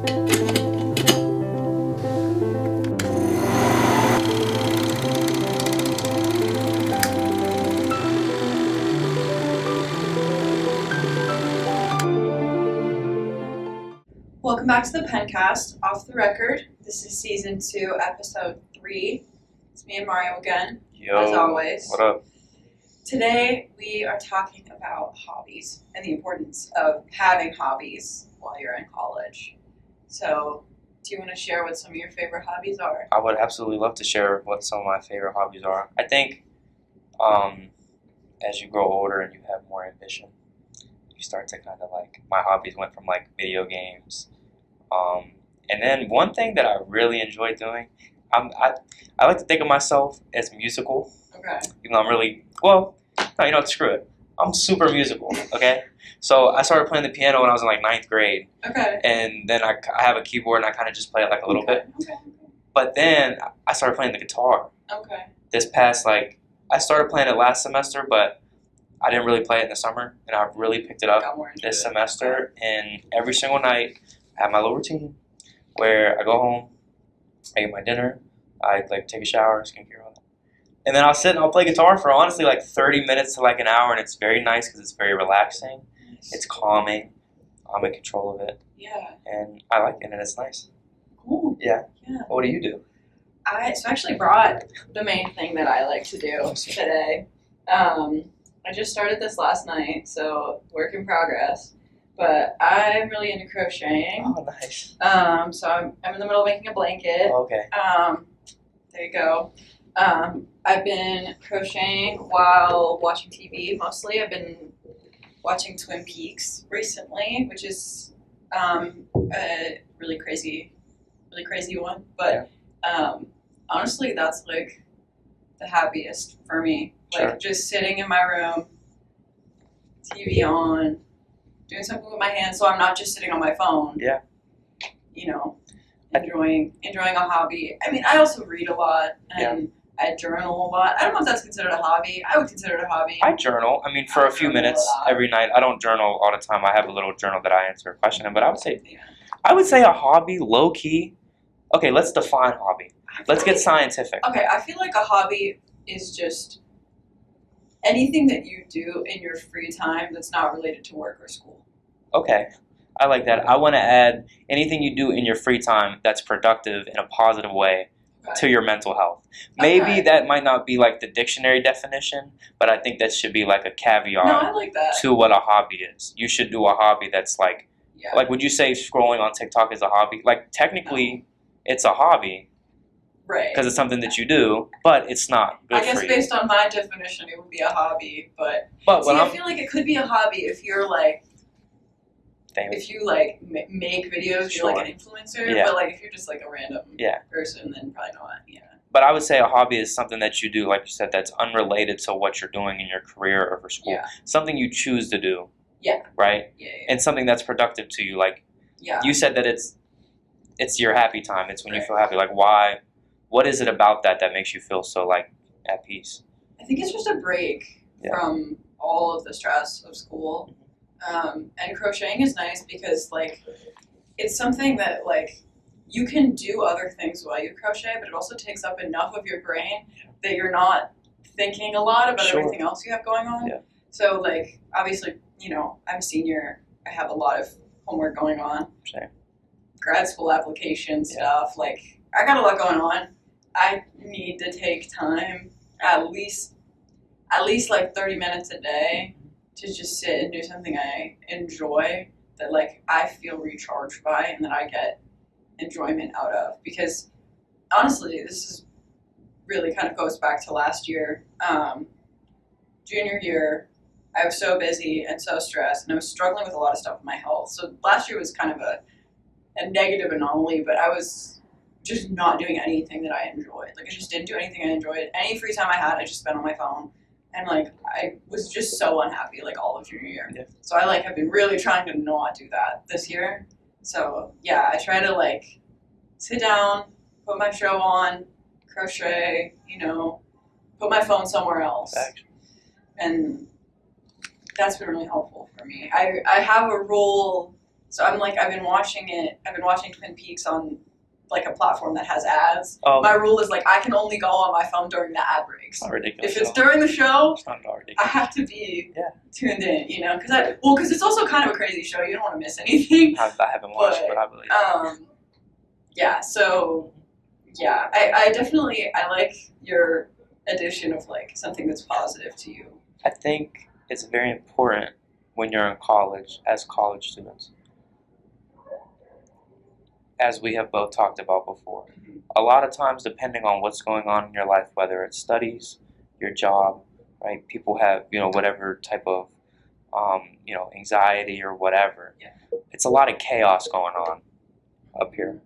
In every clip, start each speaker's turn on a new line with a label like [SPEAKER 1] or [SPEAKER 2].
[SPEAKER 1] Welcome back to the Penncast, Off the Record. This is season 2, episode 3. It's me and Mario again, as always.
[SPEAKER 2] What up?
[SPEAKER 1] Today we are talking about hobbies and the importance of having hobbies while you're in college. So, do you want to share what some of your favorite hobbies are?
[SPEAKER 2] I would absolutely love to share what some of my favorite hobbies are. I think as you grow older and you have more ambition, you start to kind of like, my hobbies went from like video games. And then one thing that I really enjoy doing, I like to think of myself as musical.
[SPEAKER 1] Okay.
[SPEAKER 2] Even though I'm really, well, no, you know what, screw it. I'm super musical, okay? So I started playing the piano when I was in like 9th grade.
[SPEAKER 1] Okay.
[SPEAKER 2] And then I have a keyboard and I kind of just play it like a little bit.
[SPEAKER 1] Okay.
[SPEAKER 2] But then I started playing the guitar.
[SPEAKER 1] Okay.
[SPEAKER 2] This past, like, I started playing it last semester, but I didn't really play it in the summer. And I really picked it up this semester. And every single night, I have my little routine where I go home, I get my dinner, I like take a shower, skincare, all that. And then I'll sit and I'll play guitar for honestly like 30 minutes to like an hour, and it's very nice because it's very relaxing. It's calming. I'm in control of it.
[SPEAKER 1] Yeah.
[SPEAKER 2] And I like it, and it's nice.
[SPEAKER 1] Cool.
[SPEAKER 2] Yeah.
[SPEAKER 1] Yeah.
[SPEAKER 2] What do you do?
[SPEAKER 1] I actually brought the main thing that I like to do today. I just started this last night, so work in progress. But I'm really into crocheting.
[SPEAKER 2] Oh, nice.
[SPEAKER 1] So I'm in the middle of making a blanket.
[SPEAKER 2] Oh, okay.
[SPEAKER 1] There you go. I've been crocheting while watching TV mostly. I've been watching Twin Peaks recently, which is a really crazy one. But honestly, that's like the happiest for me. Like just sitting in my room, TV on, doing something with my hands, so I'm not just sitting on my phone.
[SPEAKER 2] Yeah.
[SPEAKER 1] You know, enjoying a hobby. I mean, I also read a lot and I journal a lot. I don't know if that's considered a hobby. I would consider it a hobby.
[SPEAKER 2] I journal. I mean, for a few minutes every night. I don't journal all the time. I have a little journal that I answer a question in, but I would say a hobby, low key. Okay, let's define hobby. Let's get scientific.
[SPEAKER 1] Okay, I feel like a hobby is just anything that you do in your free time that's not related to work or school.
[SPEAKER 2] Okay, I like that. I want to add anything you do in your free time that's productive in a positive way to your mental health. Maybe that might not be like the dictionary definition, but I think that should be like a caveat to what a hobby is. You should do a hobby that's like, would you say scrolling on TikTok is a hobby? Like technically, it's a hobby.
[SPEAKER 1] Right.
[SPEAKER 2] Because it's something that you do, but it's not good for you.
[SPEAKER 1] I guess based on my definition, it would be a hobby, but
[SPEAKER 2] see,
[SPEAKER 1] I feel like it could be a hobby if you're like,
[SPEAKER 2] famous.
[SPEAKER 1] If you like make videos, you're like an influencer, but like if you're just like a random person, then probably not. Yeah.
[SPEAKER 2] But I would say a hobby is something that you do, like you said, that's unrelated to what you're doing in your career or for school. Yeah. Something you choose to do.
[SPEAKER 1] Yeah.
[SPEAKER 2] Right?
[SPEAKER 1] Yeah.
[SPEAKER 2] And something that's productive to you. Like you said that it's your happy time. It's when you feel happy. Like why? What is it about that makes you feel so like at peace?
[SPEAKER 1] I think it's just a break from all of the stress of school. And crocheting is nice because like it's something that like you can do other things while you crochet, but it also takes up enough of your brain that you're not thinking a lot about everything else you have going on. Yeah. So like obviously, you know, I'm a senior. I have a lot of homework going on.
[SPEAKER 2] Sure.
[SPEAKER 1] Grad school application stuff. Like I got a lot going on. I need to take time at least like 30 minutes a day to just sit and do something I enjoy that like I feel recharged by and that I get enjoyment out of. Because honestly, this is really kind of goes back to last year. Junior year, I was so busy and so stressed, and I was struggling with a lot of stuff with my health. So last year was kind of a negative anomaly, but I was just not doing anything that I enjoyed. Like I just didn't do anything I enjoyed. Any free time I had, I just spent on my phone. And like I was just so unhappy like all of junior year. Yeah. So I like have been really trying to not do that this year. So yeah, I try to like sit down, put my show on, crochet, you know, put my phone somewhere else. And that's been really helpful for me. I have a rule So I've been watching Twin Peaks on like a platform that has ads.
[SPEAKER 2] Oh.
[SPEAKER 1] My rule is like I can only go on my phone during the ad breaks.
[SPEAKER 2] It's not ridiculous.
[SPEAKER 1] If it's during the show,
[SPEAKER 2] it's not ridiculous.
[SPEAKER 1] I have to be tuned in, you know, because it's also kind of a crazy show. You don't want to miss anything.
[SPEAKER 2] I haven't watched, but I believe.
[SPEAKER 1] Yeah. So, yeah, I definitely like your addition of like something that's positive to you.
[SPEAKER 2] I think it's very important when you're in college, as college students, as we have both talked about before.
[SPEAKER 1] Mm-hmm.
[SPEAKER 2] A lot of times, depending on what's going on in your life, whether it's studies, your job, right? People have, you know, whatever type of, you know, anxiety or whatever.
[SPEAKER 1] Yeah.
[SPEAKER 2] It's a lot of chaos going on up here.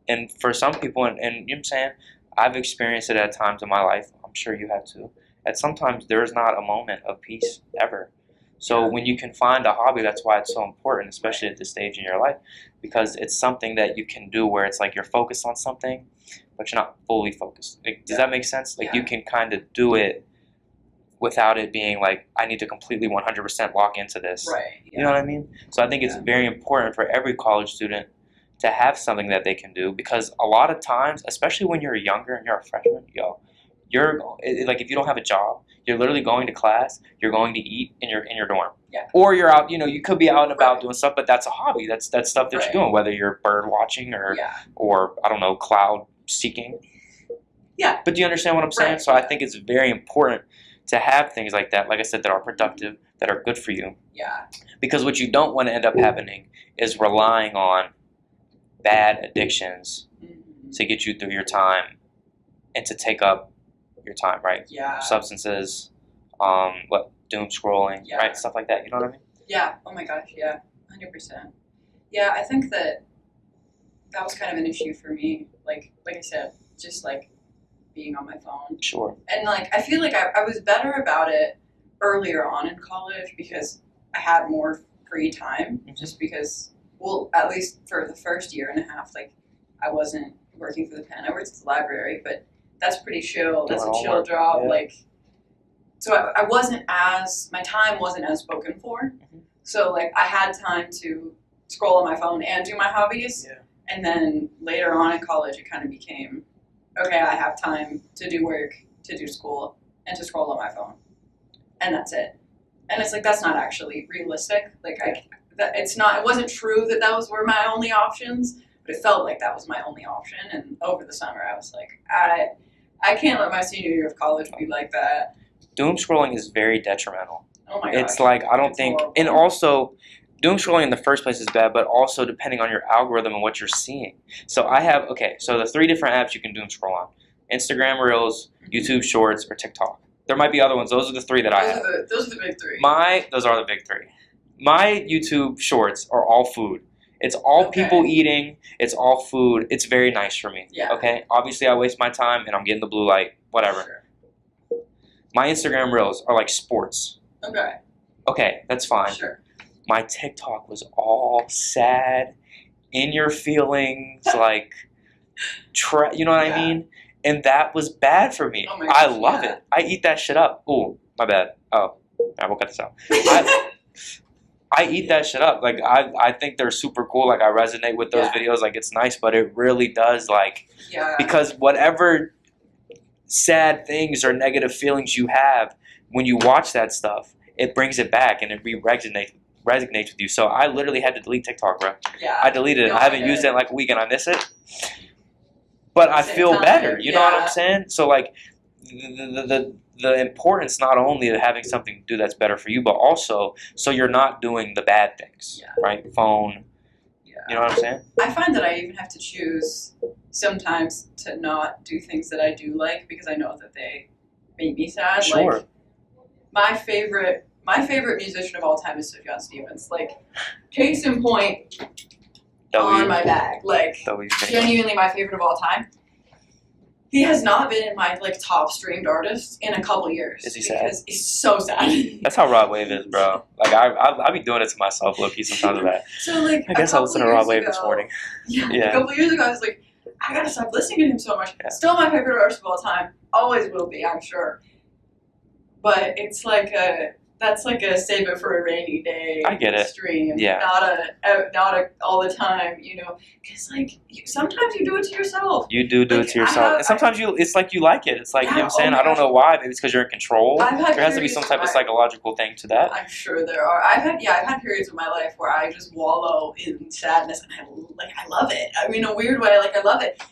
[SPEAKER 2] And for some people, and you know what I'm saying, I've experienced it at times in my life. I'm sure you have too. At sometimes there's not a moment of peace ever. So when you can find a hobby, that's why it's so important, especially at this stage in your life, because it's something that you can do where it's like you're focused on something, but you're not fully focused. Like, does that make sense? Like you can kind of do it without it being like, I need to completely 100% lock into this.
[SPEAKER 1] Right. Yeah.
[SPEAKER 2] You know what I mean? So I think it's very important for every college student to have something that they can do, because a lot of times, especially when you're younger and you're a freshman, you're like, if you don't have a job, you're literally going to class, you're going to eat, and you're in your dorm.
[SPEAKER 1] Yeah.
[SPEAKER 2] Or you're out, you know, you could be out and about doing stuff, but that's a hobby. That's stuff that you're
[SPEAKER 1] Right.
[SPEAKER 2] doing, whether you're bird watching or I don't know, cloud seeking.
[SPEAKER 1] Yeah.
[SPEAKER 2] But do you understand what I'm saying?
[SPEAKER 1] Right.
[SPEAKER 2] So I think it's very important to have things like that, like I said, that are productive, that are good for you.
[SPEAKER 1] Yeah.
[SPEAKER 2] Because what you don't want to end up happening is relying on bad addictions to get you through your time and to take up your time, right?
[SPEAKER 1] Yeah.
[SPEAKER 2] Substances, doom scrolling, right? Stuff like that. You know what I mean?
[SPEAKER 1] Yeah. Oh my gosh. Yeah. 100%. Yeah. I think that was kind of an issue for me. Like I said, just like being on my phone.
[SPEAKER 2] Sure.
[SPEAKER 1] And like I feel like I was better about it earlier on in college because I had more free time. Just because, well, at least for the first year and a half, like I wasn't working for the Penn. I worked at the library, but that's pretty chill. That's a chill job.
[SPEAKER 2] Yeah.
[SPEAKER 1] Like, so my time wasn't as spoken for. So like I had time to scroll on my phone and do my hobbies.
[SPEAKER 2] Yeah.
[SPEAKER 1] And then later on in college, it kind of became, okay, I have time to do work, to do school, and to scroll on my phone. And that's it. And it's like, that's not actually realistic. Like it wasn't true that were my only options, but it felt like that was my only option. And over the summer, I was like, I can't let my senior year of college be like that.
[SPEAKER 2] Doom scrolling is very detrimental.
[SPEAKER 1] Oh my gosh.
[SPEAKER 2] It's like, I don't think,
[SPEAKER 1] horrible.
[SPEAKER 2] and also, doom scrolling in the first place is bad, but also depending on your algorithm and what you're seeing. So so the 3 different apps you can doom scroll on: Instagram Reels, YouTube Shorts, or TikTok. There might be other ones. Those are the 3 that I have.
[SPEAKER 1] Those are the big 3.
[SPEAKER 2] Those are the big 3. My YouTube Shorts are all food. It's all people eating. It's all food. It's very nice for me.
[SPEAKER 1] Yeah.
[SPEAKER 2] Okay? Obviously, I waste my time, and I'm getting the blue light, whatever.
[SPEAKER 1] Sure.
[SPEAKER 2] My Instagram Reels are like sports.
[SPEAKER 1] Okay.
[SPEAKER 2] Okay, that's fine.
[SPEAKER 1] Sure.
[SPEAKER 2] My TikTok was all sad, in your feelings, like, you know what I mean? And that was bad for me.
[SPEAKER 1] Oh my
[SPEAKER 2] I
[SPEAKER 1] gosh,
[SPEAKER 2] love it. I eat that shit up. Ooh, my bad. Oh, I will cut this out. I eat that shit up. Like, I think they're super cool. Like, I resonate with those videos. Like, it's nice, but it really does, like, because whatever sad things or negative feelings you have, when you watch that stuff, it brings it back and it resonates with you. So I literally had to delete TikTok, bro.
[SPEAKER 1] Yeah.
[SPEAKER 2] I deleted it. I haven't used it in like a week and I miss it. But I feel better. You know what I'm saying? So like the importance not only of having something to do that's better for you, but also so you're not doing the bad things.
[SPEAKER 1] Yeah.
[SPEAKER 2] Right? Phone.
[SPEAKER 1] Yeah.
[SPEAKER 2] You know what I'm saying?
[SPEAKER 1] I find that I even have to choose sometimes to not do things that I do like because I know that they make me sad.
[SPEAKER 2] Sure.
[SPEAKER 1] Like, my favorite musician of all time is Sufjan Stevens. Like, case in point, on my bag. Like, genuinely my favorite of all time. He has not been in my like top streamed artists in a couple years.
[SPEAKER 2] Is he sad?
[SPEAKER 1] Because he's so sad.
[SPEAKER 2] That's how Rod Wave is, bro. Like I be doing it to myself, low key sometimes of that.
[SPEAKER 1] So like,
[SPEAKER 2] I guess I listened to Rod Wave this morning.
[SPEAKER 1] Yeah. A couple years ago, I was like, I gotta stop listening to him so much. Yeah. Still my favorite artist of all time. Always will be, I'm sure. But it's like that's like a save it for a rainy day.
[SPEAKER 2] I get it.
[SPEAKER 1] Stream.
[SPEAKER 2] Yeah.
[SPEAKER 1] Not a all the time, you know, because like sometimes you do it to yourself.
[SPEAKER 2] You do it to yourself, and sometimes it's like you like it. It's like, you know what I'm saying. I don't know why. Maybe it's because you're in control. There has to be some type of psychological thing to that.
[SPEAKER 1] I'm sure there are. I've had periods of my life where I just wallow in sadness, and I love it. I mean, in a weird way, like I love it.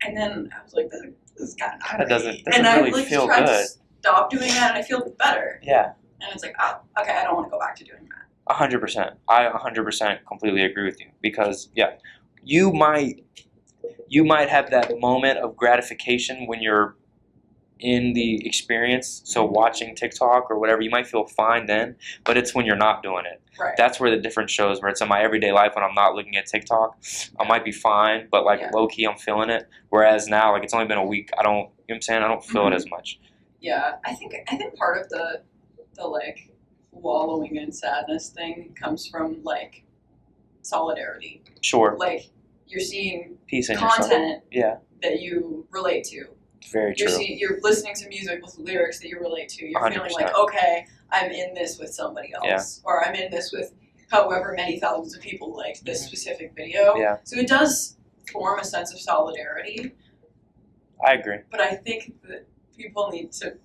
[SPEAKER 1] And then I was like, this is kind of
[SPEAKER 2] doesn't really feel good.
[SPEAKER 1] To stop doing that, and I feel better.
[SPEAKER 2] Yeah.
[SPEAKER 1] And it's like, oh, okay, I don't want to go back to doing that.
[SPEAKER 2] 100%. I 100% completely agree with you because, yeah, you might have that moment of gratification when you're in the experience. So watching TikTok or whatever, you might feel fine then, but it's when you're not doing it.
[SPEAKER 1] Right.
[SPEAKER 2] That's where the difference shows, where it's in my everyday life when I'm not looking at TikTok. I might be fine, but like low key I'm feeling it. Whereas now, like it's only been a week, you know what I'm saying? I don't feel it as much.
[SPEAKER 1] Yeah, I think part of the like wallowing in sadness thing comes from like solidarity.
[SPEAKER 2] Sure.
[SPEAKER 1] Like you're seeing
[SPEAKER 2] peace in
[SPEAKER 1] content
[SPEAKER 2] yourself.
[SPEAKER 1] that you relate to.
[SPEAKER 2] Very true.
[SPEAKER 1] You're listening to music with lyrics that you relate to. You're
[SPEAKER 2] 100%.
[SPEAKER 1] feeling like, okay, I'm in this with somebody else, or I'm in this with however many thousands of people liked this specific video.
[SPEAKER 2] Yeah.
[SPEAKER 1] So it does form a sense of solidarity.
[SPEAKER 2] I agree.
[SPEAKER 1] But I think that people need to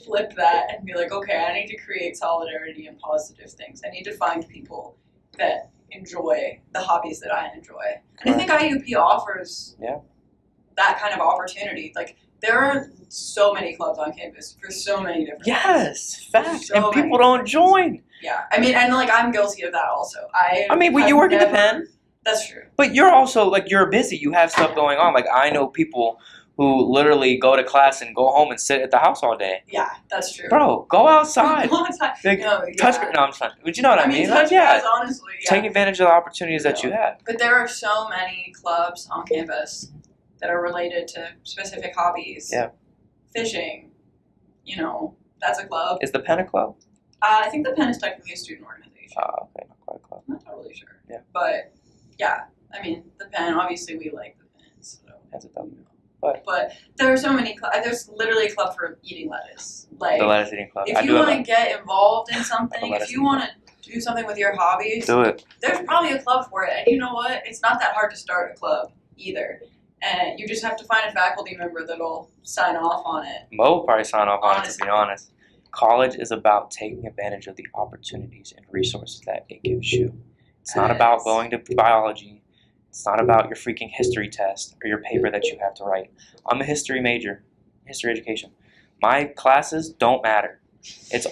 [SPEAKER 1] flip that and be like, okay, I need to create solidarity and positive things. I need to find people that enjoy the hobbies that I enjoy. And I think IUP offers that kind of opportunity. Like, there are so many clubs on campus for so many different
[SPEAKER 2] things. Facts. And people don't join.
[SPEAKER 1] Yeah. I mean, and like, I'm guilty of that also.
[SPEAKER 2] Well, you work at the Penn.
[SPEAKER 1] That's true.
[SPEAKER 2] But you're also, like, you're busy. You have stuff going on. Like, I know people who literally go to class and go home and sit at the house all day.
[SPEAKER 1] Yeah, that's true.
[SPEAKER 2] Bro, go outside.
[SPEAKER 1] Go outside.
[SPEAKER 2] Like, no, I'm fine. But you know what I mean?
[SPEAKER 1] Touch grass, honestly. Yeah.
[SPEAKER 2] Take advantage of the opportunities that you have.
[SPEAKER 1] But there are so many clubs on campus that are related to specific hobbies.
[SPEAKER 2] Yeah.
[SPEAKER 1] Fishing, that's a club.
[SPEAKER 2] Is the Penn a club?
[SPEAKER 1] I think the Penn is technically a student organization.
[SPEAKER 2] Oh, okay, not quite a club.
[SPEAKER 1] I'm not totally sure.
[SPEAKER 2] Yeah.
[SPEAKER 1] But, yeah, I mean, the Penn, obviously we like the Penn, so.
[SPEAKER 2] That's a W.
[SPEAKER 1] But there are so many there's literally a club for eating lettuce. Like,
[SPEAKER 2] the lettuce eating club.
[SPEAKER 1] If you want to get involved in something, if you want to do something with your hobbies,
[SPEAKER 2] do it.
[SPEAKER 1] There's probably a club for it. And you know what? It's not that hard to start a club either. And you just have to find a faculty member that'll sign off on it.
[SPEAKER 2] Mo will probably sign off on it, to be honest. College is about taking advantage of the opportunities and resources that it gives you. It's not about going to biology. It's not about your freaking history test or your paper that you have to write. I'm a history major, history education. My classes don't matter.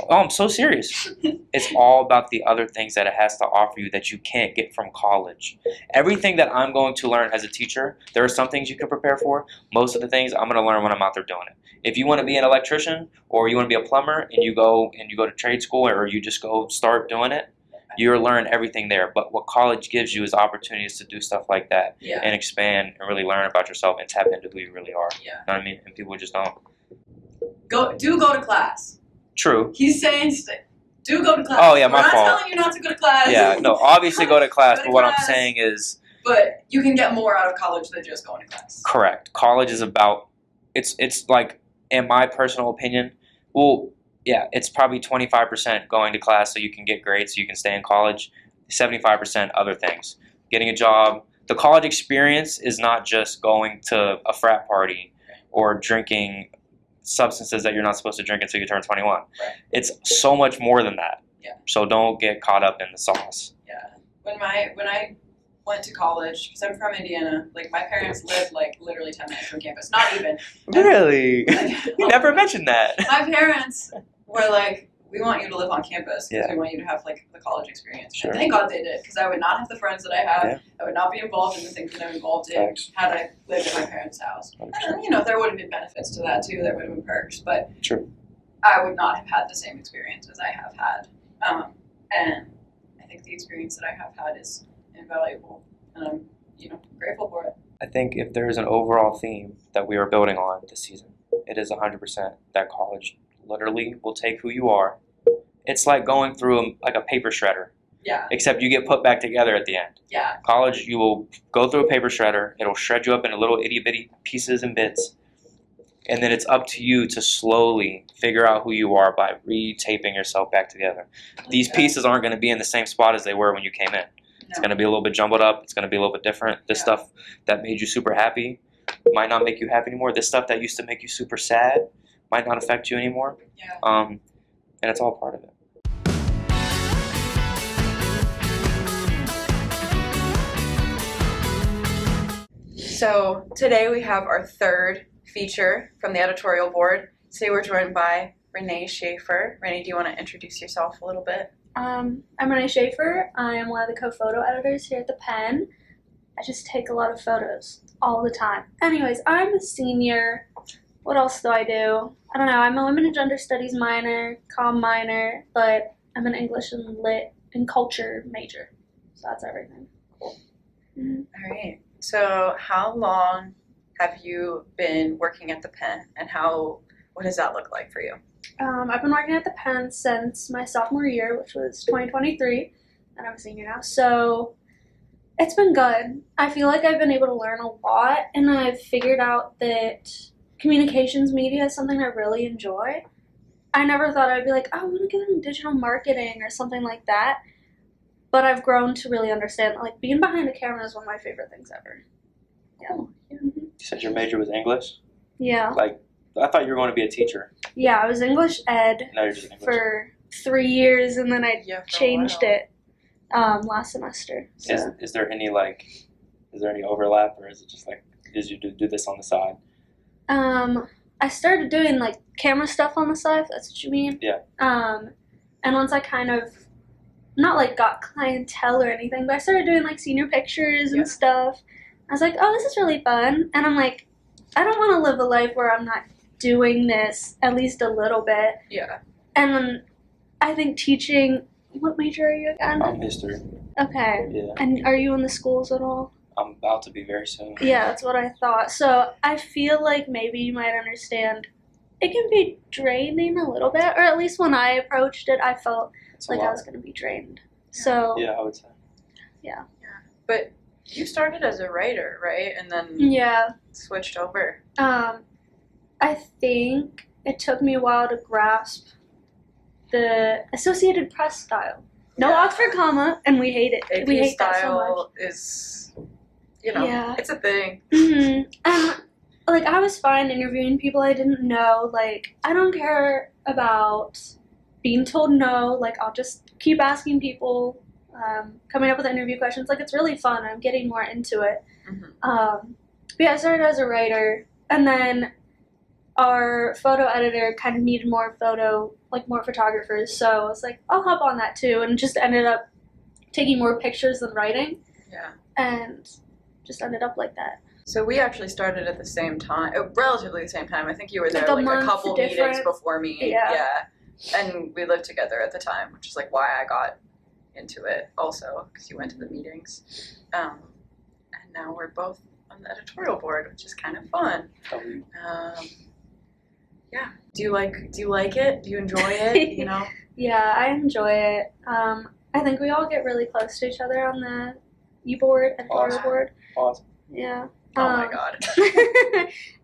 [SPEAKER 2] I'm so serious. It's all about the other things that it has to offer you that you can't get from college. Everything that I'm going to learn as a teacher, there are some things you can prepare for. Most of the things I'm going to learn when I'm out there doing it. If you want to be an electrician or you want to be a plumber and you go to trade school or you just go start doing it, you'll learn everything there. But what college gives you is opportunities to do stuff like that and expand and really learn about yourself and tap into who you really are.
[SPEAKER 1] Yeah.
[SPEAKER 2] You know what I mean? And people just don't.
[SPEAKER 1] Go to class.
[SPEAKER 2] True.
[SPEAKER 1] He's saying do go to class.
[SPEAKER 2] Oh, yeah, my fault.
[SPEAKER 1] We're not telling you not to go to class.
[SPEAKER 2] Yeah, no, obviously go to class, but what I'm saying is...
[SPEAKER 1] But you can get more out of college than just going to class.
[SPEAKER 2] Correct. College is about... It's like, in my personal opinion, it's probably 25% going to class so you can get grades so you can stay in college, 75% other things. Getting a job. The college experience is not just going to a frat party or drinking substances that you're not supposed to drink until you turn 21.
[SPEAKER 1] Right.
[SPEAKER 2] It's so much more than that.
[SPEAKER 1] Yeah. So
[SPEAKER 2] don't get caught up in the sauce.
[SPEAKER 1] Yeah. When I went to college, because I'm from Indiana, like my parents lived like literally 10 minutes from campus. Not even.
[SPEAKER 2] Really? You never mentioned that.
[SPEAKER 1] My parents were like, we want you to live on campus because we want you to have like the college experience.
[SPEAKER 2] Sure.
[SPEAKER 1] And thank God they did, because I would not have the friends that I have. Yeah. I would not be involved in the things that I'm involved in had I lived at my parents' house. And there would have been benefits to that too. There would have been perks, but I would not have had the same experience as I have had. And I think the experience that I have had is invaluable, and I'm grateful for it.
[SPEAKER 2] I think if there is an overall theme that we are building on this season, it is 100% that college literally will take who you are. It's like going through a paper shredder.
[SPEAKER 1] Yeah.
[SPEAKER 2] Except you get put back together at the end.
[SPEAKER 1] Yeah.
[SPEAKER 2] College, you will go through a paper shredder. It'll shred you up into little itty bitty pieces and bits. And then it's up to you to slowly figure out who you are by retaping yourself back together. These pieces aren't going to be in the same spot as they were when you came in. It's going to be a little bit jumbled up. It's going to be a little bit different. This stuff that made you super happy might not make you happy anymore. This stuff that used to make you super sad might not affect you anymore. And it's all part of it.
[SPEAKER 1] So today we have our third feature from the editorial board. Today we're joined by Renee Schaeffer. Renee, do you want to introduce yourself a little bit?
[SPEAKER 3] I'm Renee Schaeffer. I am one of the co-photo editors here at the Penn. I just take a lot of photos all the time. Anyways, I'm a senior. What else do? I don't know. I'm a women and gender studies minor, comm minor, but I'm an English and lit and culture major. So that's everything.
[SPEAKER 1] Cool. Mm-hmm. All right. So how long have you been working at the Penn, and what does that look like for you?
[SPEAKER 3] I've been working at the Penn since my sophomore year, which was 2023, and I'm a senior now. So it's been good. I feel like I've been able to learn a lot, and I've figured out that communications media is something I really enjoy. I never thought I'd be like, oh, I want to get into digital marketing or something like that. But I've grown to really understand that, like, being behind a camera is one of my favorite things ever. Yeah.
[SPEAKER 1] Cool.
[SPEAKER 3] Mm-hmm.
[SPEAKER 2] You said your major was English?
[SPEAKER 3] Yeah.
[SPEAKER 2] Like, I thought you were going to be a teacher.
[SPEAKER 3] Yeah, I was English ed
[SPEAKER 2] Now you're just English.
[SPEAKER 3] for 3 years, and then I changed it last semester. So.
[SPEAKER 2] Is there any overlap, or is it just like, did you do this on the side?
[SPEAKER 3] I started doing, like, camera stuff on the side, if that's what you mean.
[SPEAKER 2] Yeah.
[SPEAKER 3] And once I kind of, not like got clientele or anything, but I started doing like senior pictures and stuff. I was like, oh, this is really fun. And I'm like, I don't want to live a life where I'm not doing this at least a little bit.
[SPEAKER 1] Yeah.
[SPEAKER 3] And then I think teaching, what major are you again?
[SPEAKER 2] History.
[SPEAKER 3] Okay.
[SPEAKER 2] Yeah.
[SPEAKER 3] And are you in the schools at all?
[SPEAKER 2] I'm about to be very soon.
[SPEAKER 3] Yeah, that's what I thought. So I feel like maybe you might understand it can be draining a little bit, or at least when I approached it, I felt like I was going to be drained. So
[SPEAKER 2] yeah, I would say.
[SPEAKER 3] Yeah.
[SPEAKER 1] But you started as a writer, right? And then switched over.
[SPEAKER 3] I think it took me a while to grasp the Associated Press style. No Oxford comma, and we hate it.
[SPEAKER 1] AP
[SPEAKER 3] we hate
[SPEAKER 1] style
[SPEAKER 3] that so much.
[SPEAKER 1] is, it's a thing.
[SPEAKER 3] Mm-hmm. And like, I was fine interviewing people I didn't know. Like, I don't care about being told no. Like, I'll just keep asking people, coming up with interview questions. Like, it's really fun. I'm getting more into it.
[SPEAKER 1] Mm-hmm.
[SPEAKER 3] But yeah, I started as a writer, and then our photo editor kind of needed more photographers. So I was like, I'll hop on that too, and just ended up taking more pictures than writing.
[SPEAKER 1] Yeah. And
[SPEAKER 3] just ended up like that.
[SPEAKER 1] So we actually started at the same time, relatively the same time. I think you were there
[SPEAKER 3] like
[SPEAKER 1] a couple meetings before me.
[SPEAKER 3] Yeah.
[SPEAKER 1] And we lived together at the time, which is like why I got into it also, because you went to the meetings. And now we're both on the editorial board, which is kind of fun. Yeah. Do you like it? Do you enjoy it? You know?
[SPEAKER 3] Yeah, I enjoy it. I think we all get really close to each other on the editorial board.
[SPEAKER 2] Awesome.
[SPEAKER 3] Yeah.
[SPEAKER 1] Oh my god.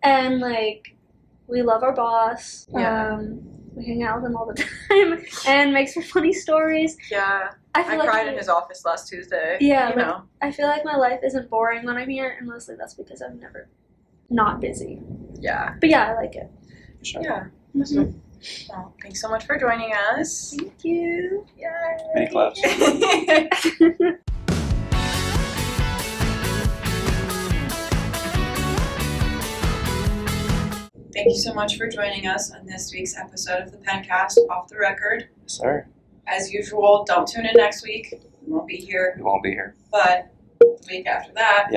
[SPEAKER 3] And like, we love our boss.
[SPEAKER 1] Yeah.
[SPEAKER 3] We hang out with him all the time, and makes for funny stories.
[SPEAKER 1] Yeah. I cried in his office last Tuesday.
[SPEAKER 3] Yeah.
[SPEAKER 1] You know.
[SPEAKER 3] I feel like my life isn't boring when I'm here, and mostly that's because I'm never not busy.
[SPEAKER 1] Yeah.
[SPEAKER 3] But yeah, I like it.
[SPEAKER 2] Sure.
[SPEAKER 1] Yeah.
[SPEAKER 3] Mm-hmm.
[SPEAKER 1] Well, thanks so much for joining us.
[SPEAKER 3] Thank you.
[SPEAKER 1] Yay.
[SPEAKER 2] Many claps.
[SPEAKER 1] Thank you so much for joining us on this week's episode of the Penncast, Off the Record.
[SPEAKER 2] Yes, sir.
[SPEAKER 1] As usual, don't tune in next week. We won't be here.
[SPEAKER 2] We won't be here.
[SPEAKER 1] But the week after that,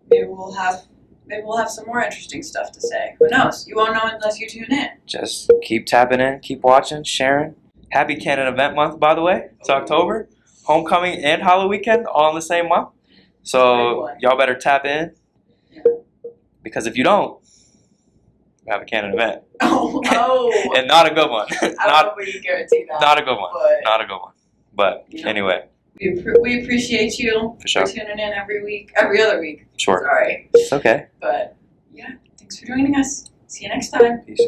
[SPEAKER 1] maybe we'll have some more interesting stuff to say. Who knows? You won't know unless you tune in.
[SPEAKER 2] Just keep tapping in, keep watching, sharing. Happy Canon Event Month, by the way. It's October. Homecoming and Halloween weekend all in the same month. So y'all better tap in.
[SPEAKER 1] Yeah.
[SPEAKER 2] Because if you don't, we have a Canon event.
[SPEAKER 1] Oh.
[SPEAKER 2] And not a good one.
[SPEAKER 1] I don't know if we can guarantee that.
[SPEAKER 2] Not a good one. Not a good one. But anyway.
[SPEAKER 1] We appreciate you
[SPEAKER 2] for sure.
[SPEAKER 1] For tuning in every other week.
[SPEAKER 2] Sure.
[SPEAKER 1] Sorry.
[SPEAKER 2] It's okay.
[SPEAKER 1] But yeah, thanks Thanks for joining us. See you next time.
[SPEAKER 2] Peace.